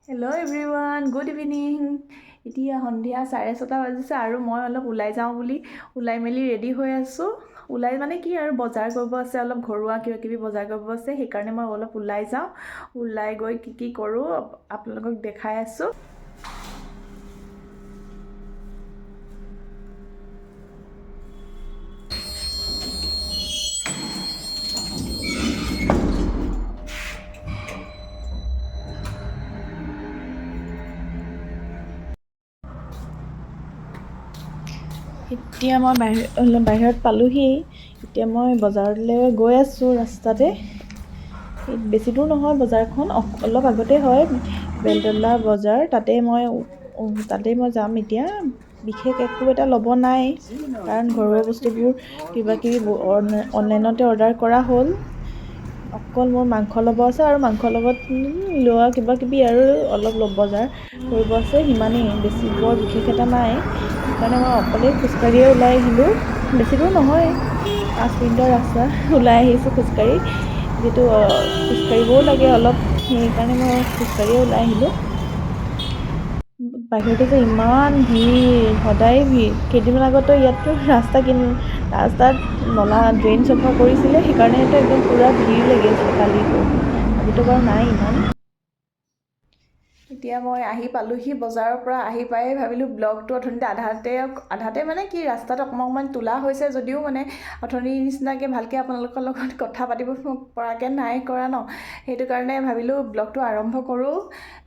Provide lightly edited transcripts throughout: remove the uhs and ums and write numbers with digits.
Hello' everyone, good evening. এতিয়া সন্ধিয়া 6:30 বাজিছে আৰু মই অলপ ওলাই যাওঁ বুলি ওলাই মেলি ৰেডি হৈ আছোঁ। ওলাই মানে কি আৰু বজাৰ কৰিব আছে, অলপ ঘৰুৱা কিবাকিবি বজাৰ কৰিব আছে, সেইকাৰণে মই অলপ ওলাই যাওঁ। ওলাই গৈ কি কৰোঁ আপোনালোকক দেখাই আছোঁ। এতিয়া মই বাহিৰত পালোহি। এতিয়া মই বজাৰলৈ গৈ আছোঁ ৰাস্তাতে। বেছি দূৰ নহয় বজাৰখন, অলপ আগতে হয়, বেলতলা বজাৰ। তাতেই মই যাম এতিয়া। বিশেষ একো এটা ল'ব নাই, কাৰণ ঘৰুৱা বস্তুবোৰ কিবাকিবি অনলাইনতে অৰ্ডাৰ কৰা হ'ল। অকল মোৰ মাংস ল'ব আছে আৰু মাংসৰ লগত লোৱা কিবাকিবি আৰু অলপ বজাৰ কৰিব আছে, সিমানেই। বেছি বৰ বিশেষ এটা নাই, সেইকাৰণে মই অকলেই খোজকাঢ়িয়ে ওলাই আহিলোঁ। বেছি দূৰ নহয়, 5 মিনিটৰ ৰাস্তা ওলাই আহিছোঁ খোজকাঢ়ি। যিহেতু খোজকাঢ়িবও লাগে অলপ, সেইকাৰণে মই খোজকাঢ়িয়ে ওলাই আহিলোঁ। বাহিৰতে যে ইমান ভিৰ, সদায় ভিৰ। কেইদিনমান আগতো ইয়াততো ৰাস্তাত নলা ড্ৰেইন চফা কৰিছিলে, সেইকাৰণেতো একদম পূৰা ভিৰ লাগি আছিলে কালিতো। আজিতো বাৰু নাই ইমান। এতিয়া মই আহি পালোহি বজাৰৰ পৰা। আহি পাই ভাবিলোঁ ব্লগটো আধাতে মানে কি ৰাস্তাত অকণমান তোলা হৈছে যদিও মানে অথনিৰ নিচিনাকৈ ভালকৈ আপোনালোকৰ লগত কথা পাতিব পৰাকৈ নাই কৰা ন, সেইটো কাৰণে ভাবিলোঁ ব্লগটো আৰম্ভ কৰোঁ।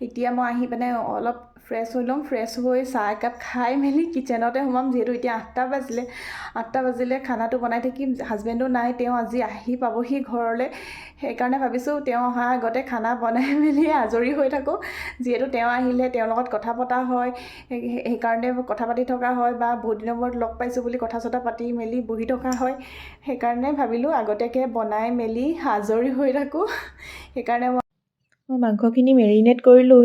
এতিয়া মই আহি পিনে অলপ ফ্ৰেছ হৈ ল'ম। ফ্ৰেছ হৈ চাহ একাপ খাই মেলি কিটচেনতে সোমাম, যিহেতু এতিয়া 8টা বাজিলে খানাটো বনাই থাকিম। হাজবেণ্ডো নাই, তেওঁ আজি আহি পাবহি ঘৰলৈ। সেইকাৰণে ভাবিছোঁ তেওঁ অহাৰ আগতে খানা বনাই মেলি আজৰি হৈ থাকোঁ। যিহেতু তেওঁ আহিলে তেওঁৰ লগত কথা পতা হয়, সেইকাৰণে কথা পাতি থকা হয়, বা বহুত দিনৰ মূৰত লগ পাইছোঁ বুলি কথা চথা পাতি মেলি বহি থকা হয়। সেইকাৰণে ভাবিলোঁ আগতীয়াকৈ বনাই মেলি আজৰি হৈ থাকোঁ। সেইকাৰণে মই মাংসখিনি মেৰিনেট কৰিলোঁ।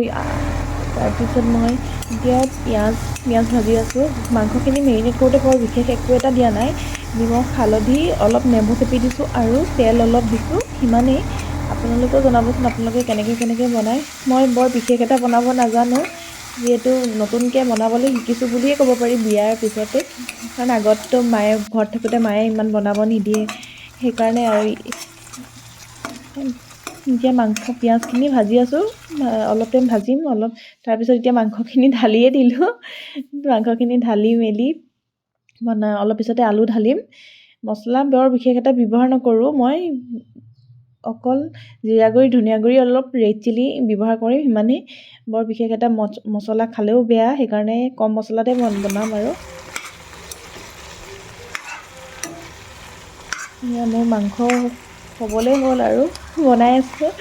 তাৰপিছত মই এতিয়া পিঁয়াজ ভাজি আছোঁ। মাংসখিনি মেৰিনেট কৰোঁতে বৰ বিশেষ একো এটা দিয়া নাই, নিমখ হালধি অলপ নেমু চেপি দিছোঁ আৰু তেল অলপ দিছোঁ, সিমানেই। আপোনালোকেও জনাবচোন আপোনালোকে কেনেকৈ বনায়। মই বৰ বিশেষ এটা বনাব নাজানো, যিহেতু নতুনকৈ বনাবলৈ শিকিছোঁ বুলিয়ে ক'ব পাৰি বিয়াৰ পিছতে। কাৰণ আগততো ঘৰত থাকোঁতে মায়ে ইমান বনাব নিদিয়ে, সেইকাৰণে আৰু। এতিয়া পিঁয়াজখিনি ভাজি আছোঁ, অলপ টাইম ভাজিম তাৰপিছত এতিয়া মাংসখিনি ঢালিয়ে দিলোঁ। মাংসখিনি ঢালি মেলি অলপ পিছতে আলু ঢালিম। মছলা বৰ বিশেষ এটা ব্যৱহাৰ নকৰোঁ মই, অকল জিৰা গুড়ি, ধনিয়া গুড়ি, অলপ ৰেড চিলি ব্যৱহাৰ কৰিম, সিমানেই। বৰ বিশেষ এটা মছলা খালেও বেয়া, সেইকাৰণে কম মছলাতে বনাম আৰু। মোৰ মাংস হ'বলৈ হ'ল আৰু বনাই আছোঁ।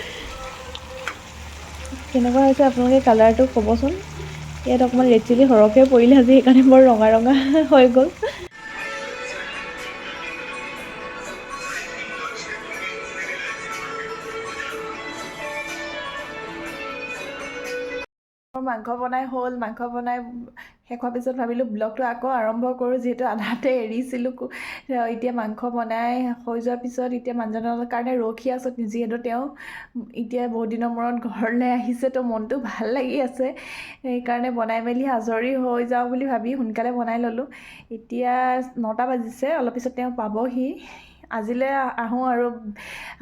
কেনেকুৱা হৈছে আপোনালোকে কালাৰটো ক'বচোন। ইয়াত অকণমান ৰেড চিলি সৰহকৈ পৰিলে আজি, সেইকাৰণে বৰ ৰঙা হৈ গ'ল। মাংস বনাই হ'ল। মাংস বনাই শেষ হোৱাৰ পিছত ভাবিলোঁ ব্লগটো আকৌ আৰম্ভ কৰোঁ, যিহেতু আধাতে এৰিছিলোঁ। এতিয়া মাংস বনাই হৈ যোৱাৰ পিছত এতিয়া মানুহজনৰ কাৰণে ৰখি আছোঁ, যিহেতু তেওঁ এতিয়া বহুত দিনৰ মূৰত ঘৰলৈ আহিছে, তো মনটো ভাল লাগি আছে। সেইকাৰণে বনাই মেলি আজৰি হৈ যাওঁ বুলি ভাবি সোনকালে বনাই ল'লোঁ। এতিয়া 9টা বাজিছে, অলপ পিছত তেওঁ পাবহি। আজিলৈ আহোঁ আৰু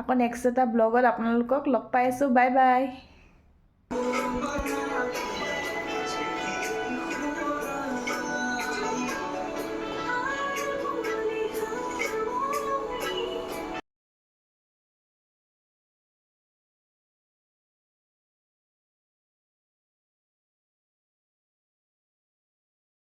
আকৌ নেক্সট এটা ব্লগত আপোনালোকক লগ পাই আছোঁ। Bye bye.